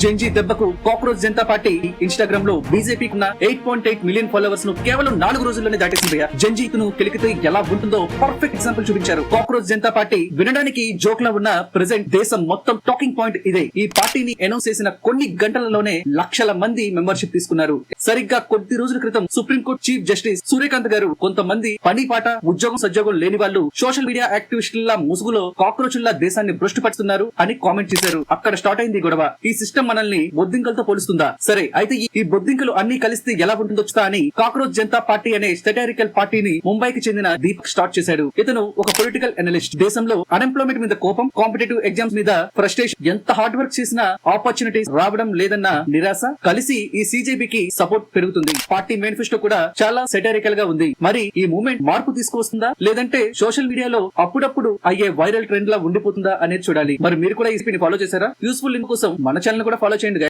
Gen Z దెబ్బకు cockroach Janata party Instagram లో బీజేపీకి ఉన్న 8.8 మిలియన్ ఫాలోవర్స్ ను కేవలం 4 రోజుల్లోనే దాటేసింది. జెన్జీను కెలికితే ఎలా ఉంటుందో పర్ఫెక్ట్ ఎగ్జాంపుల్ చూపించారు. కాక్రోచ్ జనతా పార్టీ వినడానికి జోక్ లా ఉన్న ప్రెసెంట్ దేశం మొత్తం టాకింగ్ పాయింట్ ఇదే. ఈ పార్టీని అనౌన్స్ చేసిన కొన్ని గంటలలోనే లక్షల మంది మెంబర్షిప్ తీసుకున్నారు. సరిగ్గా కొద్ది రోజుల క్రితం సుప్రీంకోర్టు చీఫ్ జస్టిస్ సూర్యకాంత్ గారు కొంతమంది పని పాట ఉద్యోగం సద్యోగం లేని వాళ్ళు సోషల్ మీడియా యాక్టివిస్టుల ముసుగులో కాక్రోచ్ల దేశాన్ని భ్రష్టుపరుస్తున్నారు అని కామెంట్ చేశారు. అక్కడ స్టార్ట్ అయింది గొడవ. ఈ సిస్టమ్ మనల్ని బొద్దింకలతో పోలుస్తుందా? సరే అయితే ఈ బొద్దింకలు అన్ని కలిస్తే ఎలా ఉంటుందో అని కాక్రోచ్ జనతా పార్టీ అనే స్టాటిస్టికల్ పార్టీని ముంబైకి చెందిన దీపక్ స్టార్ట్ చేశాడు. ఇతను ఒక పొలిటికల్ అనలిస్ట్. దేశంలో అన్ఎంప్లాయ్మెంట్ మీద కోపం, కాంపిటేటివ్ ఎగ్జామ్స్ మీద ఫ్రస్ట్రేషన్, ఎంత హార్డ్ వర్క్ చేసినా ఆపర్చునిటీస్ రావడం లేదన్న నిరాశ కలిసి ఈ సీజేపీకి సపోర్ట్ పెరుగుతుంది. పార్టీ మేనిఫెస్టో కూడా చాలా సెటారికల్ గా ఉంది. మరి ఈ మూవ్మెంట్ మార్పు తీసుకొస్తుందా లేదంటే సోషల్ మీడియాలో అప్పుడప్పుడు అయ్యే వైరల్ ట్రెండ్ లా ఉండిపోతుందా అనేది చూడాలి. మరి మీరు కూడా ఈ ఫాలో చేశారా? యూస్ఫుల్ లింక్ కోసం మన ఛానల్ కూడా ఫాలో చేయండి.